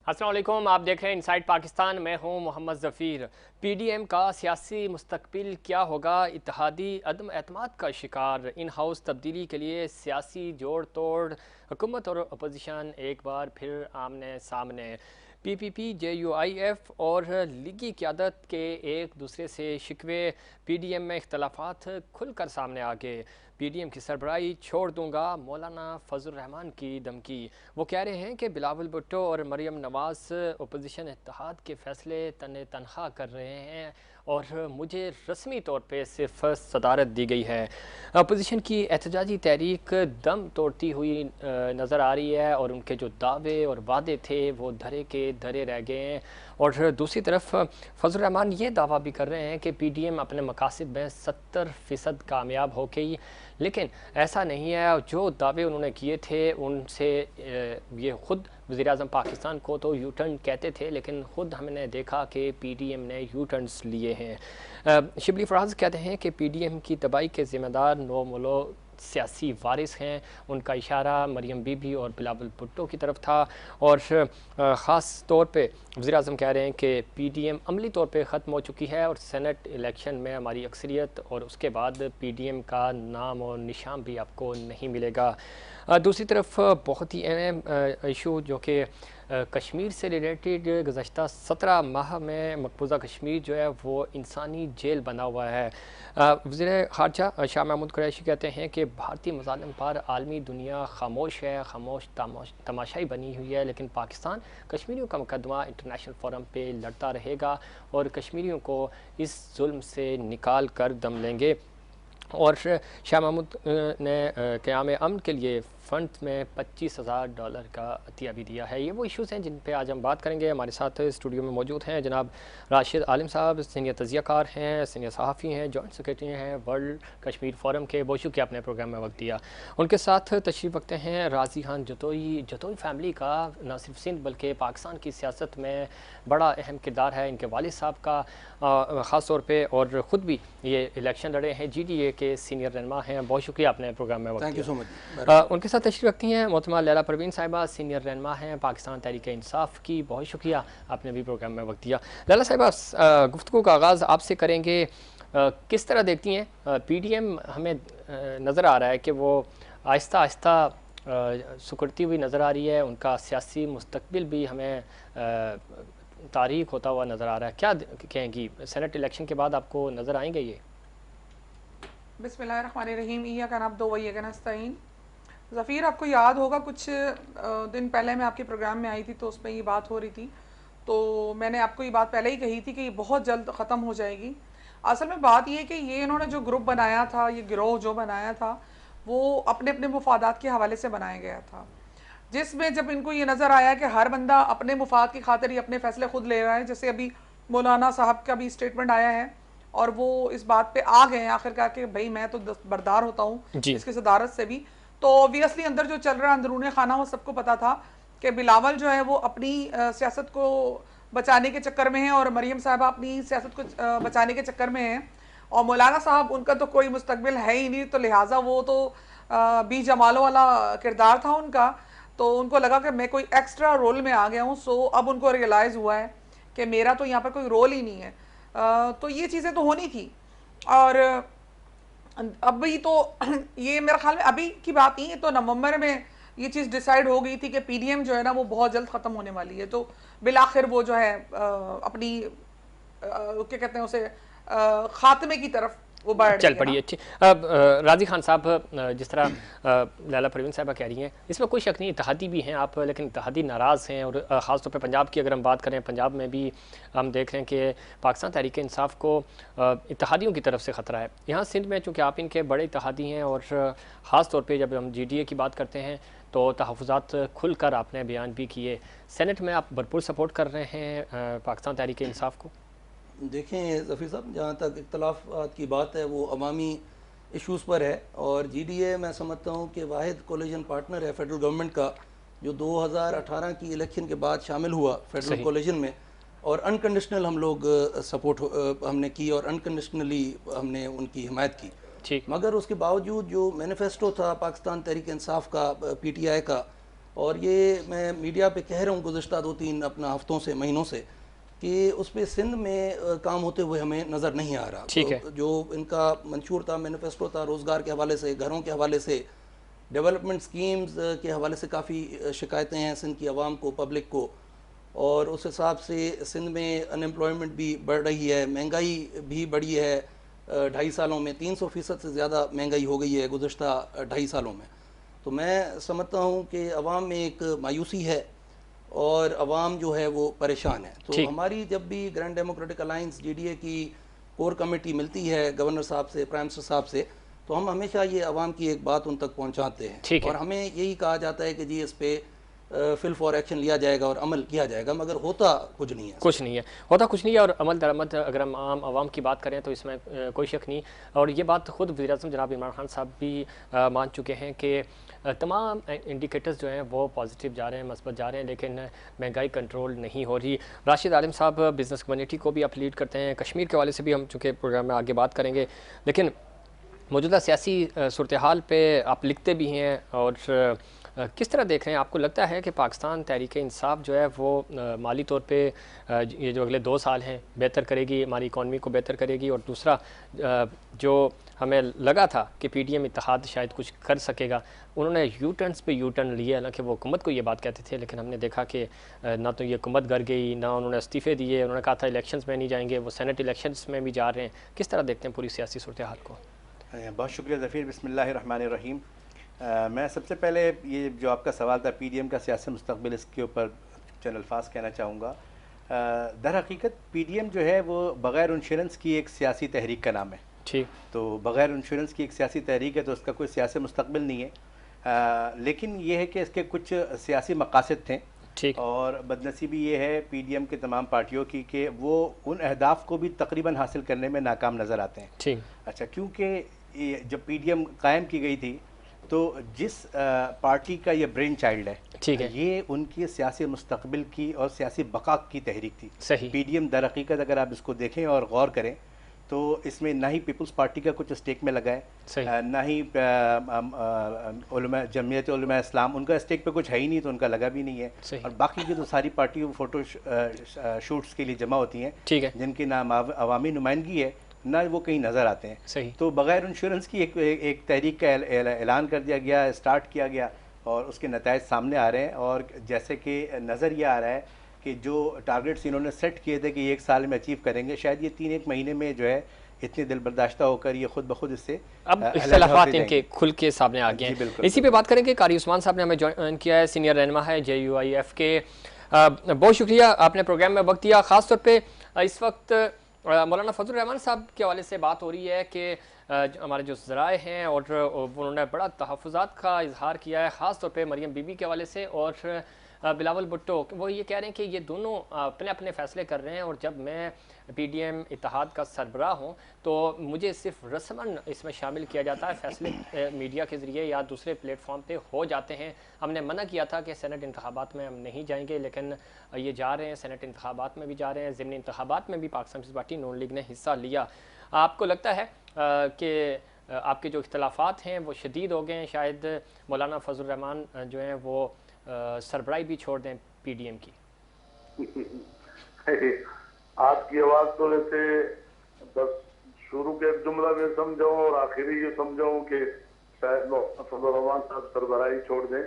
अस्सलाम वालेकुम, आप देख रहे हैं इनसाइड पाकिस्तान। मैं हूं मोहम्मद ज़फ़ीर। पीडीएम का सियासी मुस्तकबिल क्या होगा? इत्तेहादी अदम एतमाद का शिकार, इन हाउस तब्दीली के लिए सियासी जोड़ तोड़, हुकूमत और अपोजिशन एक बार फिर आमने सामने। पीपीपी, जेयूआईएफ और लीगी क़यादत के एक दूसरे से शिकवे, पीडीएम में इख्तलाफात खुलकर सामने आ गए। पीडीएम की सरबराही छोड़ दूंगा, मौलाना फजल रहमान की धमकी। वो कह रहे हैं कि बिलावल भुट्टो और मरियम नवाज अपोजिशन इत्तेहाद के फैसले तने तनख्वाह कर रहे हैं और मुझे रस्मी तौर पे सिर्फ सदारत दी गई है। अपोजिशन की एहतजाजी तहरीक दम तोड़ती हुई नज़र आ रही है और उनके जो दावे और वादे थे वो धरे के धरे रह गए हैं। और दूसरी तरफ फजल रहमान ये दावा भी कर रहे हैं कि पीडीएम अपने मकासद में 70% कामयाब हो गई, लेकिन ऐसा नहीं है। जो दावे उन्होंने किए थे उनसे ये ख़ुद वज़ीर-ए-आज़म पाकिस्तान को तो यू टर्न कहते थे, लेकिन ख़ुद हमने देखा कि पीडीएम ने यू टर्न्स लिए हैं। शिबली फराज कहते हैं कि पीडीएम की तबाही के ज़िम्मेदार नो मुलो सियासी वारिस हैं। उनका इशारा मरियम बीबी और बिलावल भुट्टो की तरफ था। और ख़ास तौर पे वज़ीर-ए-आज़म कह रहे हैं कि पीडीएम अमली तौर पे ख़त्म हो चुकी है और सेनेट इलेक्शन में हमारी अक्सरियत और उसके बाद पीडीएम का नाम और निशान भी आपको नहीं मिलेगा। दूसरी तरफ बहुत ही अहम इशू जो कि कश्मीर से रिलेटेड, गुज़श्ता 17 माह में मकबूजा कश्मीर जो है वो इंसानी जेल बना हुआ है। वज़ीर ख़ारजा शाह महमूद कुरैशी कहते हैं कि भारतीय मज़ालिम पर आलमी दुनिया खामोश है, खामोश तमाशाई बनी हुई है, लेकिन पाकिस्तान कश्मीरियों का मुकदमा इंटरनेशनल फोरम पे लड़ता रहेगा और कश्मीरियों को इस जुल्म से निकाल कर दम लेंगे। और शाह महमूद ने क़याम अमन के लिए फ़ंड में $25,000 का अतिया भी दिया है। ये वो इश्यूज़ हैं जिन पे आज हम बात करेंगे। हमारे साथ स्टूडियो में मौजूद हैं जनाब राशिद आलिम साहब, सीनियर तजियाकार हैं, सीनियर सहाफ़ी हैं, जॉइंट सेक्रेटरी हैं वर्ल्ड कश्मीर फोरम के। बहुत शुक्रिया आपने प्रोग्राम में वक्त दिया। उनके साथ तशरीफ़ रखते हैं राजी खान जतोई। जतोई फैमिली का न सिर्फ सिंध बल्कि पाकिस्तान की सियासत में बड़ा अहम किरदार है। इनके वालिद साहब का ख़ास तौर पर, और ख़ुद भी ये इलेक्शन लड़े हैं, GDA के सीनियर रहनुमा हैं। बहुत शुक्रिया आपने प्रोग्राम में वक्त दिया। Thank you so much. उनके साथ तशरीफ़ रखती हैं मोहतरमा लैला परवीन साहिबा, सीनियर रहनुमा हैं पाकिस्तान तहरीक इंसाफ की। बहुत शुक्रिया आपने भी प्रोग्राम में वक्त दिया। लैला साहिबा, गुफ्तगू का आगाज़ आपसे करेंगे। किस तरह देखती हैं पीडीएम? हमें नज़र आ रहा है कि वो आहिस्ता आहिस्ता सुकड़ती हुई नज़र आ रही है। उनका सियासी मुस्तकबिल भी हमें तारीख होता हुआ नज़र आ रहा है। क्या कहेंगी, सेनेट इलेक्शन के बाद आपको नज़र आएंगे ये? बिस्मिल्लाहिर्रहमानिर्रहीम, इय्याका नअब्दु व इय्याका नस्तईन। ज़फ़ीर, आपको याद होगा कुछ दिन पहले मैं आपके प्रोग्राम में आई थी तो उसमें ये बात हो रही थी, तो मैंने आपको ये बात पहले ही कही थी कि ये बहुत जल्द ख़त्म हो जाएगी। असल में बात ये है कि ये इन्होंने जो ग्रुप बनाया था, ये गिरोह जो बनाया था, वो अपने अपने मुफादात के हवाले से बनाया गया था, जिसमें जब इनको ये नज़र आया कि हर बंदा अपने मुफाद की खातिर ही अपने फ़ैसले खुद ले रहा है, जैसे अभी मौलाना साहब का भी स्टेटमेंट आया है और वो इस बात पे आ गए हैं आखिरकार कि भाई मैं तो बरदार होता हूँ इसकी सदारत से भी। तो ऑब्वियसली अंदर जो चल रहा है अंदरूनी खाना, वो सबको पता था कि बिलावल जो है वो अपनी सियासत को बचाने के चक्कर में है और मरियम साहबा अपनी सियासत को बचाने के चक्कर में हैं, और मौलाना साहब उनका तो कोई मुस्तकबिल है ही नहीं, तो लिहाजा वो तो बी जमालो वाला किरदार था उनका। तो उनको लगा कि मैं कोई एक्स्ट्रा रोल में आ गया हूँ। सो अब उनको रियलाइज़ हुआ है कि मेरा तो यहाँ पर कोई रोल ही नहीं है। तो ये चीज़ें तो होनी थी। और अभी तो ये मेरे ख्याल में अभी की बात नहीं है, तो नवंबर में ये चीज़ डिसाइड हो गई थी कि पीडीएम जो है ना वो बहुत जल्द ख़त्म होने वाली है। तो बिलाखिर वो जो है अपनी क्या कहते हैं उसे खात्मे की तरफ वो बढ़ चल पड़ी। अच्छी। अब राजी खान साहब, जिस तरह लैला परवीन साहबा कह रही हैं, इसमें कोई शक नहीं, इत्तेहादी भी हैं आप, लेकिन इत्तेहादी नाराज़ हैं। और ख़ास तौर पे पंजाब की अगर हम बात करें, पंजाब में भी हम देख रहे हैं कि पाकिस्तान तहरीक इंसाफ को इत्तेहादियों की तरफ से ख़तरा है। यहाँ सिंध में चूँकि आप इनके बड़े इत्तेहादी हैं, और ख़ास तौर पर जब हम GDA की बात करते हैं तो तहफ़्फ़ुज़ात खुल कर आपने बयान भी किए। सेनेट में आप भरपूर सपोर्ट कर रहे हैं पाकिस्तान तहरीक इंसाफ को? देखें ज़फ़ीर साहब, जहाँ तक इख्तलाफ़ात की बात है वो अवामी इशूज़ पर है, और GDA मैं समझता हूँ कि वाहिद कोलिशन पार्टनर है फेडरल गवर्नमेंट का, जो 2018 की इलेक्शन के बाद शामिल हुआ फेडरल कोलिशन में, और अनकंडीशनल हम लोग सपोर्ट हमने की और अनकंडीशनली हमने उनकी हिमायत की। मगर उसके बावजूद जो मैनिफेस्टो था पाकिस्तान तहरीक इंसाफ का, PTI का, और ये मैं मीडिया पे कह रहा हूँ गुज़श्ता 2-3 अपना हफ्तों से, महीनों से, कि उस पर सिंध में काम होते हुए हमें नज़र नहीं आ रहा। ठीक है। तो जो इनका मंशूर था, मैनिफेस्टो था, रोज़गार के हवाले से, घरों के हवाले से, डेवलपमेंट स्कीम्स के हवाले से काफ़ी शिकायतें हैं सिंध की आवाम को, पब्लिक को। और उस हिसाब से सिंध में अनएम्प्लॉयमेंट भी बढ़ रही है, महंगाई भी बढ़ी है 2.5 सालों में, 300% से ज़्यादा महंगाई हो गई है गुज़श्ता 2.5 सालों में। तो मैं समझता हूँ कि अवाम में एक मायूसी है और अवाम जो है वो परेशान है। तो ठीक। हमारी जब भी ग्रैंड डेमोक्रेटिक अलायंस GDA की कोर कमेटी मिलती है गवर्नर साहब से, प्राइम मिनिस्टर साहब से, तो हम हमेशा ये अवाम की एक बात उन तक पहुँचाते हैं ठीक है। और हमें यही कहा जाता है कि जी इस पर फिल फॉर एक्शन लिया जाएगा और अमल किया जाएगा, मगर होता कुछ नहीं है। कुछ नहीं है, होता कुछ नहीं है। और अमल दरामद अगर हम आम आवाम की बात करें तो इसमें कोई शक नहीं। और ये बात खुद वज़ीर-ए-आज़म जनाब इमरान खान साहब भी मान चुके हैं कि तमाम इंडिकेटर्स जो हैं वो पॉजिटिव जा रहे हैं, मस्बत जा रहे हैं, लेकिन महंगाई कंट्रोल नहीं हो रही। राशिद आलिम साहब बिज़नेस कम्युनिटी को भी आप लीड करते हैं, कश्मीर के हवाले से भी हम चूँकि प्रोग्राम में आगे बात करेंगे, लेकिन मौजूदा सियासी सूरत हाल पे आप लिखते भी हैं और किस तरह देख रहे हैं? आपको लगता है कि पाकिस्तान तहरीक इंसाफ जो है वो माली तौर पे ये जो अगले 2 साल हैं बेहतर करेगी, हमारी इकॉनमी को बेहतर करेगी? और दूसरा जो हमें लगा था कि PDM इत्तेहाद शायद कुछ कर सकेगा, उन्होंने यू टर्न्स पे यू टर्न लिए, हालांकि वो हुकूमत को ये बात कहते थे, लेकिन हमने देखा कि ना तो ये हुकूमत गर गई, ना उन्होंने इस्तीफ़े दिए, उन्होंने कहा था इलेक्शंस में नहीं जाएंगे, वो सेनेट इलेक्शंस में भी जा रहे हैं। किस तरह देखते हैं पूरी सियासी सूरत हाल को? बहुत शुक्रिया ज़फ़ीर। बिस्मिल्लाहिर्रहमानिर्रहीम। मैं सबसे पहले ये जो आपका सवाल था PDM का सियासी मुस्तक़बिल, इसके ऊपर चंद अल्फाज कहना चाहूँगा। दर हकीकत PDM जो है वो बग़ैर इंश्योरेंस की एक सियासी तहरीक का नाम है। ठीक। तो बग़ैर इंश्योरेंस की एक सियासी तहरीक है तो उसका कोई सियासी मुस्तक़बिल नहीं है। लेकिन ये है कि इसके कुछ सियासी मकासद थे। ठीक। और बदनसीबी ये है PDM के तमाम पार्टियों की कि वो उन अहदाफ को भी तकरीबन हासिल करने में नाकाम नज़र आते हैं। ठीक। अच्छा, क्योंकि जब PDM कायम की गई थी तो जिस पार्टी का ये ब्रेन चाइल्ड है, ठीक है, ये उनकी सियासी मुस्तक़बिल की और सियासी बका की तहरीक थी। सही। PDM दर हकीकत अगर आप इसको देखें और गौर करें तो इसमें ना ही पीपल्स पार्टी का कुछ स्टेक में लगा है, ना ही जमीयत उलमा इस्लाम, उनका स्टेक पे कुछ है ही नहीं, तो उनका लगा भी नहीं है। और बाकी की तो सारी पार्टी फ़ोटो शूट्स के लिए जमा होती हैं, ठीक है, जिनकी ना अवामी नुमाइंदगी है ना वो कहीं नज़र आते हैं। सही। तो बग़ैर इंश्योरेंस की एक तहरीक का ऐलान कर दिया गया, स्टार्ट किया गया और उसके नताइज सामने आ रहे हैं। और जैसे कि नज़र ये आ रहा है कि जो टारगेट्स इन्होंने सेट किए थे कि 1 साल में अचीव करेंगे, शायद ये 3-1 महीने में जो है इतने दिल बर्दाश्ता होकर ये खुद ब खुद इससे अब इख्तिलाफात इनके खुल के सामने आ गए हैं। इसी पे बात करेंगे। कारी उस्मान साहब ने हमें ज्वाइन किया है, सीनियर रहनुमा है JUIF के। बहुत शुक्रिया, आपने प्रोग्राम में वक्त दिया। ख़ास तौर पे इस वक्त मौलाना फजल रहमान साहब के हवाले से बात हो रही है कि हमारे जो ज़राए हैं और उन्होंने बड़ा तहफ़्फ़ुज़ात का इजहार किया है, ख़ास तौर पे मरियम बीबी के हवाले से और बिलावल भुट्टो। वो ये कह रहे हैं कि ये दोनों अपने अपने फ़ैसले कर रहे हैं और जब मैं PDM इत्तेहाद का सरबराह हूँ तो मुझे सिर्फ रस्मन इसमें शामिल किया जाता है, फ़ैसले मीडिया के ज़रिए या दूसरे प्लेटफॉर्म पे हो जाते हैं। हमने मना किया था कि सेनेट इंतखाबात में हम नहीं जाएंगे, लेकिन ये जा रहे हैं, सेनेट इंतखाबात में भी जा रहे हैं, ज़िमनी इंतखाबात में भी पाकिस्तान पीपल्स पार्टी नून लीग ने हिस्सा लिया। आपको लगता है कि आपके जो इख्तलाफात हैं वो शदीद हो गए हैं, शायद मौलाना फजल रहमान जो हैं वो सरबराही भी छोड़ दें PDM की? आपकी आवाज़ तो वैसे बस शुरू के जुमला में समझाऊँ और आखिरी ये समझाऊँ कि शायद फजल रहमान साहब सरबराही छोड़ दें।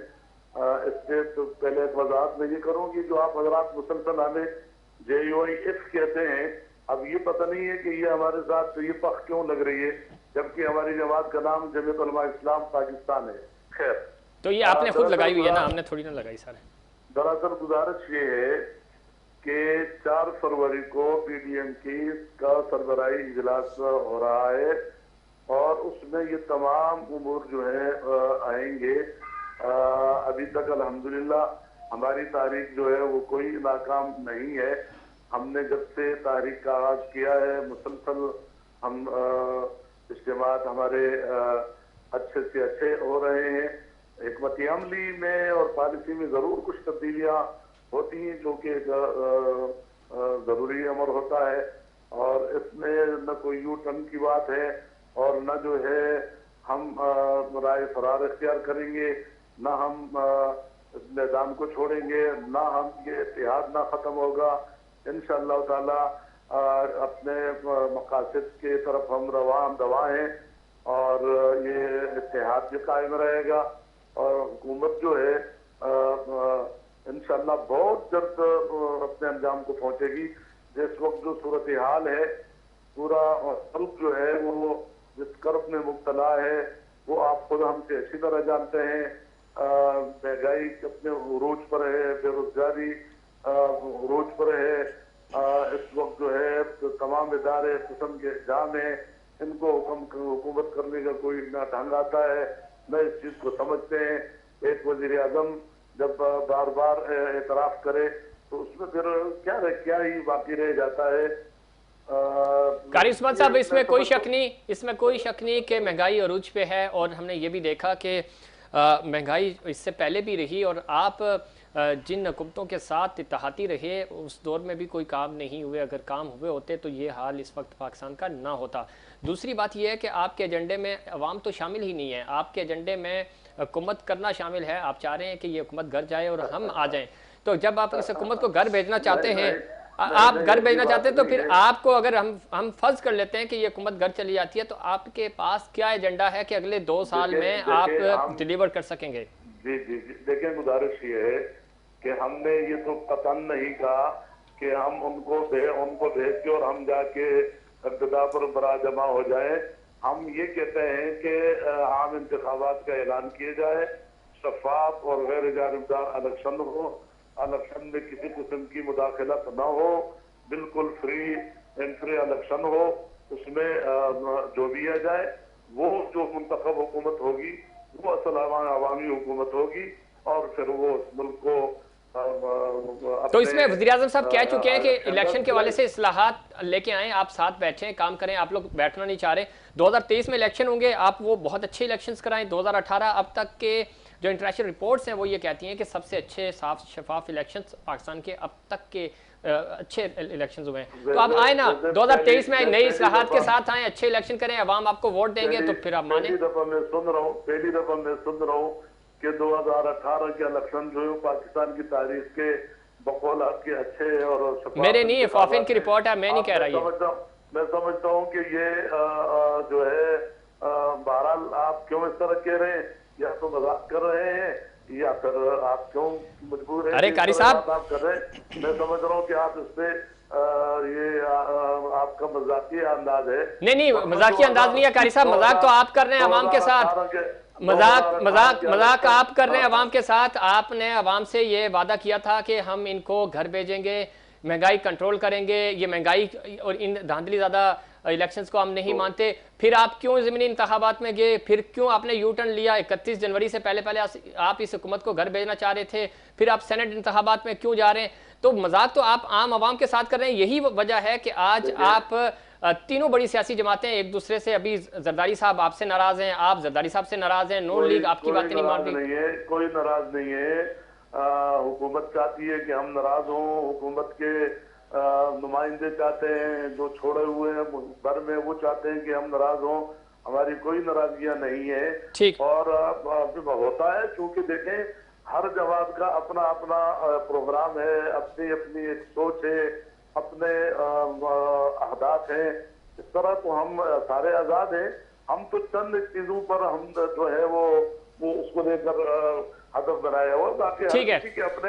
इससे तो पहले एक वजाहत में ये करूँ कि जो आप हजरात मुसलसल हमें JUIF कहते हैं, अब ये पता नहीं है कि ये हमारे साथ तो ये पख क्यों लग रही है, जबकि हमारी जमात का नाम जमीयत उलमा इस्लाम पाकिस्तान है। खैर, तो ये आपने खुद लगाई हुई है ना, हमने थोड़ी ना लगाई सर। दरअसल गुजारिश ये है कि 4 फरवरी को PDM की का सरबराही इजलास हो रहा है और उसमें ये तमाम उमूर जो है आएंगे। अभी तक अल्हम्दुलिल्लाह हमारी तारीख जो है वो कोई नाकाम नहीं है। हमने जब से तारीख का आगाज किया है मुसलसल हम इज्तिमात हमारे अच्छे से अच्छे हो रहे हैं। हिकमत अमली में और पॉलिसी में ज़रूर कुछ तब्दीलियाँ होती हैं जो कि ज़रूरी अमर होता है और इसमें न कोई यू टर्न की बात है और न जो है हम राय फरार इख्तियार करेंगे, न हम इस निज़ाम को छोड़ेंगे ना, हम ये इत्तेहाद ना ख़त्म होगा, इंशाअल्लाह ताला अपने मकासद के तरफ हम दवा हैं और ये इत्तेहाद भी कायम रहेगा और हुकूमत जो है इंशाअल्लाह बहुत जल्द अपने अंजाम को पहुंचेगी। जिस वक्त जो सूरत हाल है, पूरा मुल्क जो है वो जिस कर्ब में मुब्तला है, वो आप खुद हमसे अच्छी तरह जानते हैं। महंगाई अपने उरूज पर है, बेरोजगारी उरूज पर है। इस वक्त जो है तो तमाम इदारे किस्म के जाम है, इनको हुकूमत करने का कोई ना ढंग आता है, न इस चीज को समझते हैं। एक वजीर आजम जब बार बार एतराफ करे तो उसमें फिर क्या ही बाकी रह जाता है। कारी उस्मान साहब, इसमें कोई शक नहीं कि महंगाई अरूज पे है और हमने ये भी देखा कि महंगाई इससे पहले भी रही और आप जिन हुकूमतों के साथ इत्तेहादी रहे उस दौर में भी कोई काम नहीं हुए। अगर काम हुए होते तो ये हाल इस वक्त पाकिस्तान का ना होता। दूसरी बात यह है कि आपके एजेंडे में अवाम तो शामिल ही नहीं है, आपके एजेंडे में हुकूमत करना शामिल है। आप चाह रहे हैं कि ये हुकूमत घर जाए और हम आ जाएं। तो जब आप इस हुकूमत को घर भेजना चाहते हैं, आप घर भेजना चाहते हैं, तो फिर आपको अगर हम फर्ज कर लेते हैं कि ये हुकूमत घर चली जाती है, तो आपके पास क्या एजेंडा है कि अगले 2 साल में आप डिलीवर कर सकेंगे? जी जी जी, देखें, गुजारिश ये है कि हमने ये तो कतन नहीं कहा कि हम उनको भेज के और हम जाके इब्तिदा पर बड़ा जमा हो जाए। हम ये कहते हैं कि आम इंतखाबात का ऐलान किया जाए, शफाफ और गैर जानिबदार इलेक्शन हो, इलेक्शन में किसी किस्म की मुदाखलत न हो, बिल्कुल फ्री एंड फ्री इलेक्शन हो, उसमें जो भी आ जाए वो जो मुंतखब हुकूमत होगी वो असल अवामी हुकूमत होगी और फिर वो मुल्क को तो इसमें वज़ीर आज़म साहब कह चुके हैं कि इलेक्शन के हवाले से इस्लाहात लेके आए, आप साथ बैठें, काम करें। आप लोग बैठना नहीं चाह रहे। 2023 में इलेक्शन होंगे, आप वो बहुत अच्छे इलेक्शंस कराएं। 2018 अब तक के जो इंटरनेशनल रिपोर्ट्स हैं वो ये कहती हैं कि सबसे अच्छे साफ शफाफ इलेक्शंस पाकिस्तान के अब तक के अच्छे इलेक्शंस हुए हैं। तो आप आए ना 2023 में नई इस्लाहात के साथ आए, अच्छे इलेक्शन करें, अवाम आपको वोट देंगे तो फिर आप माने। पहली दफा मैं सुन रहा हूँ कि 2018 के इलेक्शन जो है पाकिस्तान की तारीख के बकौल के अच्छे और मेरे नहीं, फाफिन की रिपोर्ट है, मैं नहीं कह रहा। मैं समझता हूँ कि ये जो है बहरहाल आप क्यों इस तरह कह रहे हैं, या तो मजाक कर रहे हैं या फिर आप क्यों मजबूर हैं। अरे कारी साहब, आप कर रहे हैं, मैं समझ रहा हूँ कि आप इस पे ये आपका मजाकिया अंदाज है। नहीं, मजाकिया अंदाज नहीं है कारी साहब, मजाक तो आप कर रहे हैं अवाम के साथ। मजाक आप कर रहे हैं अवाम के साथ। आपने अवाम से ये वादा किया था कि हम इनको घर भेजेंगे, महंगाई कंट्रोल करेंगे, ये महंगाई और इन धांधली ज़्यादा इलेक्शंस को हम नहीं मानते। फिर आप क्यों ज़मीनी इंतखाबात में गए? फिर क्यों आपने यू टर्न लिया? 31 जनवरी से पहले आप इस हुकूमत को घर भेजना चाह रहे थे, फिर आप सेनेट इंतखाबात में क्यों जा रहे हैं? तो मजाक तो आप आम आवाम के साथ कर रहे हैं। यही वजह है कि आज आप तीनों बड़ी सियासी जमातें एक दूसरे से, अभी जरदारी साहब आपसे नाराज हैं, आप जरदारी साहब से नाराज हैं, नून लीग आपकी बातें नहीं मान रही। कोई नाराज नहीं है। हुकूमत चाहती है कि हम नाराज हों, हुकूमत के नुमाइंदे चाहते हैं, जो छोड़े हुए हैं घर में वो चाहते हैं कि हम नाराज हों। हमारी कोई नाराजगियां नहीं है। ठीक। और होता है क्योंकि देखें, हर जमात का अपना अपना प्रोग्राम है, अपनी अपनी एक सोच है, अपने अहदाफ हैं। इस तरह तो हम सारे आजाद हैं। हम तो चंद चीजों पर हम जो है वो उसको लेकर हदफ बनाया हुआ, बाकी ठीक है।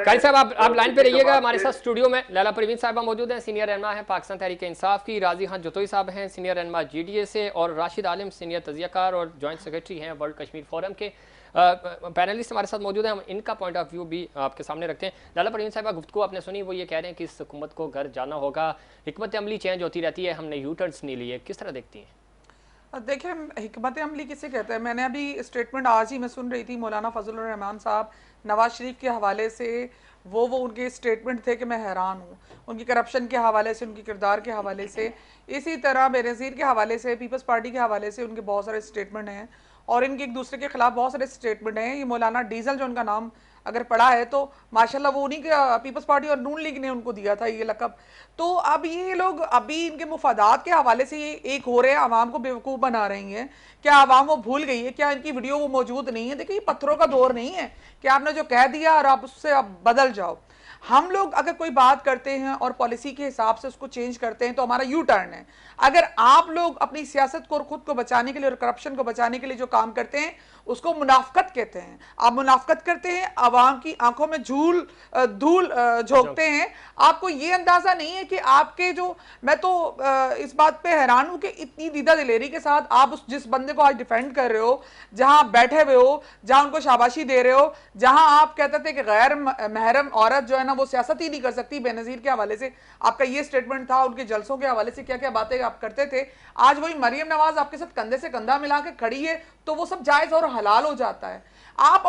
कारी साहब आप लाइन पे रहिएगा हमारे साथ। स्टूडियो में लैला परवीन साहिबा मौजूद हैं, सीनियर रहनुमा है पाकिस्तान तहरीक इंसाफ की। राजी खान जतोई साहब हैं, सीनियर रहनुमा GDA से, और राशिद आलिम सीनियर तजियाकार और जॉइंट सेक्रेटरी हैं वर्ल्ड कश्मीर फोरम के। पैनलिस्ट हमारे साथ मौजूद हैं, हम इनका पॉइंट ऑफ व्यू भी आपके सामने रखते हैं। लाला परवीन साहिबा, गुफ्तगू आपने सुनी, वो ये कह रहे हैं कि इस हुकूमत को घर जाना होगा, हिकमत अमली चेंज होती रहती है, हमने यू टर्न्स नहीं लिए, किस तरह देखती हैं? देखिए, हिकमत अमली किसे कहते हैं? मैंने अभी स्टेटमेंट आज ही मैं सुन रही थी मौलाना फजलुर रहमान साहब नवाज शरीफ के हवाले से, वो उनके स्टेटमेंट थे कि मैं हैरान हूँ, उनकी करप्शन के हवाले से, उनकी किरदार के हवाले से। इसी तरह बेनज़ीर के हवाले से, पीपल्स पार्टी के हवाले से उनके बहुत सारे स्टेटमेंट हैं और इनके एक दूसरे के खिलाफ बहुत सारे स्टेटमेंट हैं। ये मौलाना डीजल जो उनका नाम अगर पढ़ा है तो माशाल्लाह वो उन्हीं के पीपल्स पार्टी और नून लीग ने उनको दिया था ये लकब। तो अब ये लोग अभी इनके मुफादात के हवाले से ये एक हो रहे हैं, आवाम को बेवकूफ़ बना रही हैं। क्या आवाम वो भूल गई है? क्या इनकी वीडियो वो मौजूद नहीं है? देखिए, ये पत्थरों का दौर नहीं है कि आपने जो कह दिया और आप उससे अब बदल जाओ। हम लोग अगर कोई बात करते हैं और पॉलिसी के हिसाब से उसको चेंज करते हैं तो हमारा यू टर्न है। अगर आप लोग अपनी सियासत को और खुद को बचाने के लिए और करप्शन को बचाने के लिए जो काम करते हैं उसको मुनाफकत कहते हैं। आप मुनाफकत करते हैं, आवाम की आंखों में धूल झोंकते हैं। आपको ये अंदाजा नहीं है कि आपके जो, मैं तो इस बात पे हैरान हूं कि इतनी दीदा दिलेरी के साथ आप उस जिस बंदे को आज डिफेंड कर रहे हो, जहां आप बैठे हुए हो, जहां उनको शाबाशी दे रहे हो, जहां आप कहते थे कि गैर महरम औरत जो है ना वो सियासत ही नहीं कर सकती, बेनजीर के हवाले से आपका ये स्टेटमेंट था, उनके जलसों के हवाले से क्या क्या बातें आप करते थे। आज वही मरियम नवाज आपके साथ कंधे से कंधा मिला के खड़ी है तो वो सब जायज और हलाल हो जाता है। आप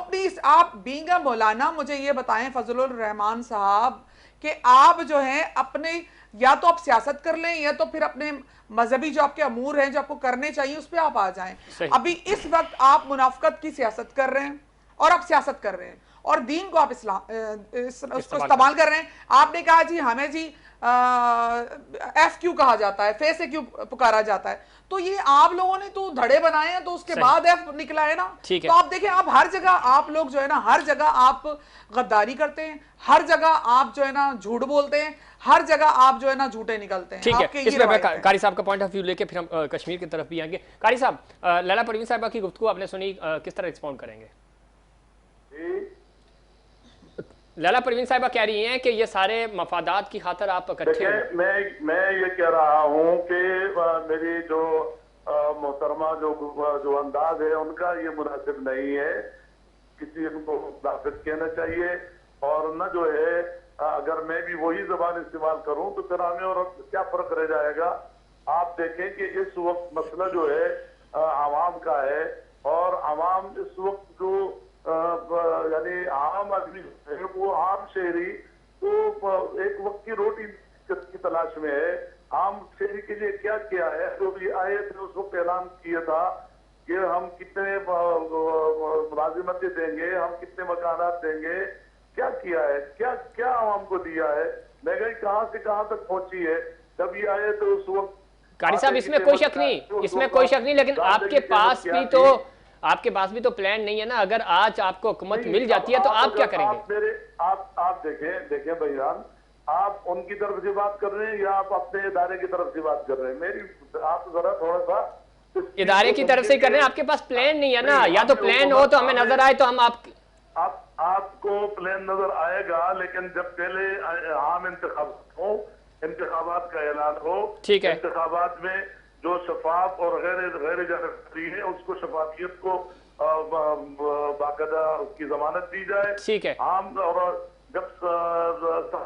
बीइंग अ मौलाना मुझे ये बताएं फजलुर रहमान साहब कि आप जो हैं अपने, या तो आप सियासत कर लें या तो फिर अपने मजहबी जो आपके अमूर हैं जो आपको करने चाहिए उस पर आप आ जाएं। अभी इस वक्त आप मुनाफकत की सियासत कर रहे हैं और आप सियासत कर रहे हैं और दीन को आप उसको इस्तेमाल कर रहे हैं। आपने कहा जी हमें जी एफ क्यों कहा जाता है, फे से क्यों पुकारा जाता है, तो ये आप लोगों ने तो धड़े बनाए हैं तो उसके बाद एफ निकला है ना। तो आप देखें, आप हर जगह आप लोग जो है ना, हर जगह आप गद्दारी करते हैं, हर जगह आप जो है ना झूठ बोलते हैं, हर जगह आप जो है ना झूठे निकलते हैं। ठीक है, इसमें मैं कारी साहब का पॉइंट ऑफ व्यू लेके फिर हम कश्मीर की तरफ भी आएंगे। कारी साहब, लैला परवीन साहिबा की गुफ्तगू आपने सुनी, किस तरह रिस्पॉन्ड करेंगे? लैला परवीन साहिबा कह रही हैं कि ये सारे मफादात की खातर आप इकट्ठे हैं। मैं ये कह रहा हूँ कि मेरी जो मोहतरमा जो अंदाज है उनका ये मुनासिब नहीं है। किसी को मुनाफिक कहना चाहिए और न जो है अगर मैं भी वही जबान इस्तेमाल करूं तो फिर हमें और क्या फर्क रह जाएगा। आप देखें कि इस वक्त मसला जो है आवाम का है और आवाम इस वक्त जो यानी आम आदमी है वो आम शहरी तो एक वक्त की रोटी की तलाश में है। आम शहरी के लिए क्या किया है, जो भी आए थे उस वक्त ऐलान किया था कि हम कितने मुलाजिमतें देंगे, हम कितने मकानात देंगे। क्या किया है, क्या क्या आवाम को दिया है? महंगाई कहाँ से कहाँ तक पहुंची है? जब ये आए तो उस वक्त कारी साहब इसमें कोई शक नहीं, इसमें कोई शक नहीं, लेकिन आपके पास भी तो प्लान नहीं है ना। अगर आज आपको हुकूमत मिल जाती है तो आप क्या करेंगे? आप देखें भाईजान, आप उनकी तरफ से बात कर रहे हैं या आप अपने इदारे की तरफ से बात कर रहे हैं? मेरी आप जरा थोड़ा सा इदारे की तरफ से कर रहे हैं। आपके पास प्लान नहीं है ना, या तो प्लान हो तो हमें नजर आए तो हम आपको प्लान नजर आएगा, लेकिन जब पहले आम इंतखाबात हो, इंतखाबात का ऐलान हो, ठीक है, इंतखाबात में जो शफाफ और गैर जानबदारी है उसको शफाफियत को बाकायदा उसकी जमानत दी जाए। ठीक है, आम और जब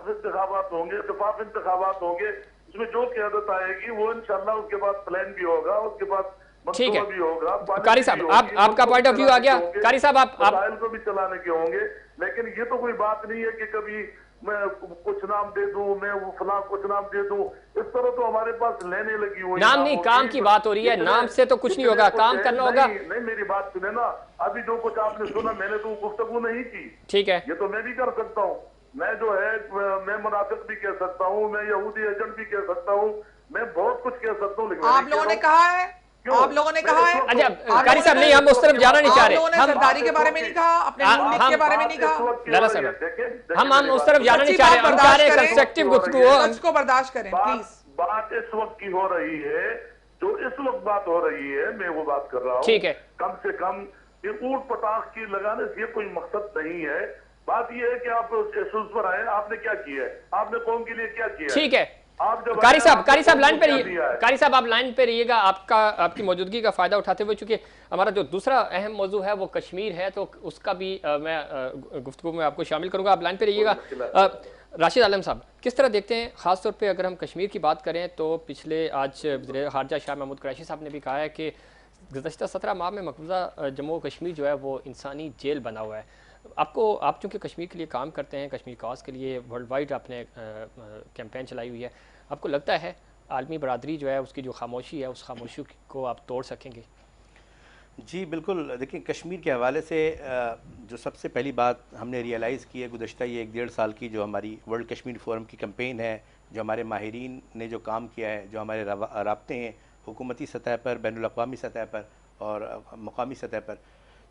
इंतखाबात होंगे, शफाफ इंतखाबात होंगे, उसमें जो क़यादत आएगी वो इंशाल्लाह उसके बाद प्लान भी होगा, उसके बाद ठीक है। भी होगा। कारी साहब आपका पॉइंट ऑफ व्यू आ गया। कारी साहब आप को भी चलाने के होंगे, लेकिन ये तो कोई बात नहीं है कि कभी मैं कुछ नाम दे दूं, मैं वो फलां कुछ नाम दे दूं। इस तरह तो हमारे पास लेने लगी हुई नाम नहीं, काम की बात हो रही है। नाम से तो कुछ नहीं होगा, काम करना होगा। नहीं, मेरी बात सुने ना, अभी जो कुछ आपने सुना मैंने तो गुफ्तगू नहीं की। ठीक है, ये तो मैं भी कर सकता हूँ। मैं जो है मैं मुनाफिक भी कह सकता हूँ, मैं यहूदी एजेंट भी कह सकता हूँ, मैं बहुत कुछ कह सकता हूँ। लेकिन आप लोगों ने कहा है, आप लोगों ने कहा है। अच्छा कारी साहब, नहीं हम उस तरफ जाना नहीं चाह रहे। हम सरदारी के बारे में नहीं कहा, अपने मुल्क के बारे में नहीं कहा। लाला साहब हम उस तरफ जाना नहीं चाह रहे, हम चाह रहे हैं कंस्ट्रक्टिव गुफ्तगू हो, उसको बर्दाश्त करें प्लीज। बात इस वक्त की हो रही है, जो इस वक्त बात हो रही है मैं वो बात कर रहा हूँ। ठीक है, कम से कम ये ऊट पटाख की लगाने से ये कोई मकसद नहीं है। बात ये है कि आप इश्यूज पर आए, आपने क्या किया है, आपने कौम के लिए क्या किया? ठीक है, कारी साहब लाइन पे रहिए। कारी साहब आप लाइन पे रहिएगा, आपकी मौजूदगी का फायदा उठाते हुए, चूंकि हमारा जो दूसरा अहम मौजू है वो कश्मीर है, तो उसका भी मैं गुफ्तगू में आपको शामिल करूंगा। आप लाइन पे रहिएगा। राशिद आलम साहब, किस तरह देखते हैं, खासतौर पे अगर हम कश्मीर की बात करें तो पिछले आज वज़ीर ख़ारजा शाह महमूद कुरैशी साहब ने भी कहा है कि गुज़श्ता 17 माह में मकबूजा जम्मू कश्मीर जो है वो इंसानी जेल बना हुआ है। आप चूँकि कश्मीर के लिए काम करते हैं, कश्मीर कॉज के लिए वर्ल्ड वाइड आपने कैंपेन चलाई हुई है, आपको लगता है आलमी बरादरी जो है उसकी जो खामोशी है उस खामोशी को आप तोड़ सकेंगे? जी बिल्कुल, देखिए कश्मीर के हवाले से जो सबसे पहली बात हमने रियलाइज़ की है गुज़श्ता ये 1 डेढ़ साल की जो हमारी वर्ल्ड कश्मीर फ़ोरम की कैंपेन है, जो हमारे माहिरीन ने जो काम किया है, जो हमारे राब्ते हैं हुकूमती सतह पर, बैनुल-अक़वामी सतह पर और मकामी सतह पर,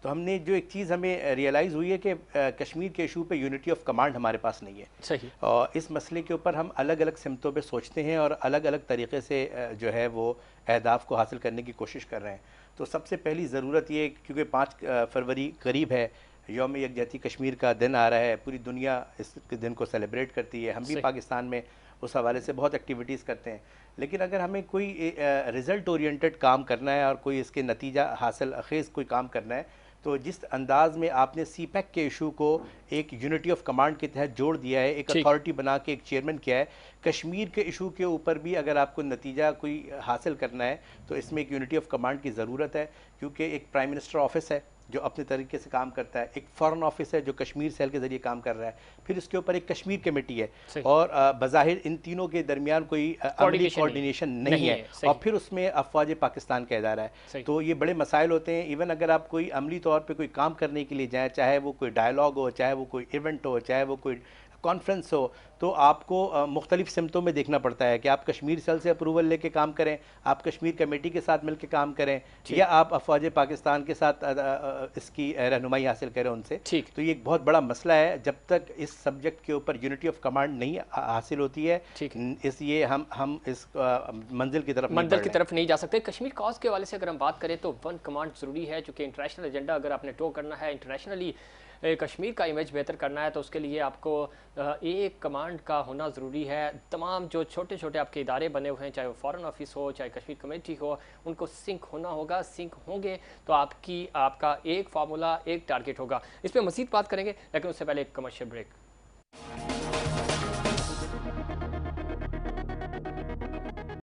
तो हमने जो एक चीज़ हमें रियलाइज़ हुई है कि कश्मीर के इशू पे यूनिटी ऑफ कमांड हमारे पास नहीं है। सही। और इस मसले के ऊपर हम अलग अलग सिमतों पे सोचते हैं और अलग अलग तरीक़े से जो है वो अहदाफ़ को हासिल करने की कोशिश कर रहे हैं। तो सबसे पहली ज़रूरत ये, क्योंकि 5 फरवरी करीब है, यौम यकजहती कश्मीर का दिन आ रहा है, पूरी दुनिया इस दिन को सेलिब्रेट करती है, हम भी पाकिस्तान में उस हवाले से बहुत एक्टिविटीज़ करते हैं। लेकिन अगर हमें कोई रिज़ल्ट ओरिएंटेड काम करना है और कोई इसके नतीजा हासिल खेज़ कोई काम करना है, तो जिस अंदाज़ में आपने CPEC के इशू को एक यूनिटी ऑफ कमांड के तहत जोड़ दिया है, एक अथॉरिटी बना के एक चेयरमैन किया है, कश्मीर के इशू के ऊपर भी अगर आपको नतीजा कोई हासिल करना है तो इसमें एक यूनिटी ऑफ कमांड की ज़रूरत है, क्योंकि एक प्राइम मिनिस्टर ऑफिस है जो अपने तरीके से काम करता है, एक फॉरेन ऑफिस है जो कश्मीर सेल के ज़रिए काम कर रहा है, फिर इसके ऊपर एक कश्मीर कमेटी है और बज़ाहिर इन तीनों के दरमियान कोई अमली कोऑर्डिनेशन नहीं है और फिर उसमें अफवाज पाकिस्तान का इदारा है। तो ये बड़े मसाइल होते हैं। इवन अगर आप कोई अमली तौर पर कोई काम करने के लिए जाएँ, चाहे वो कोई डायलॉग हो, चाहे वो कोई इवेंट हो, चाहे वो कोई कॉन्फ्रेंस हो, तो आपको मुख्तलिफ सिमतों में देखना पड़ता है कि आप कश्मीर सेल से अप्रूवल लेके काम करें, आप कश्मीर कमेटी के साथ मिलकर काम करें, या आप अफवाज पाकिस्तान के साथ इसकी रहनुमाई हासिल करें उनसे। तो ये एक बहुत बड़ा मसला है, जब तक इस सब्जेक्ट के ऊपर यूनिटी ऑफ कमांड नहीं हासिल होती है, इसलिए हम इस मंजिल की तरफ नहीं जा सकते। कश्मीर कॉज के हवाले से अगर हम बात करें तो वन कमांड ज़रूरी है, चूँकि इंटरनेशनल एजेंडा अगर आपने टो करना है, इंटरनेशनली कश्मीर का इमेज बेहतर करना है, तो उसके लिए आपको एक कमांड का होना ज़रूरी है। तमाम जो छोटे छोटे आपके इदारे बने हुए हैं, चाहे वो फॉरेन ऑफिस हो, चाहे कश्मीर कमेटी हो, उनको सिंक होना होगा। सिंक होंगे तो आपका एक फार्मूला, एक टारगेट होगा। इस पर मज़ीद बात करेंगे, लेकिन उससे पहले एक कमर्शियल ब्रेक।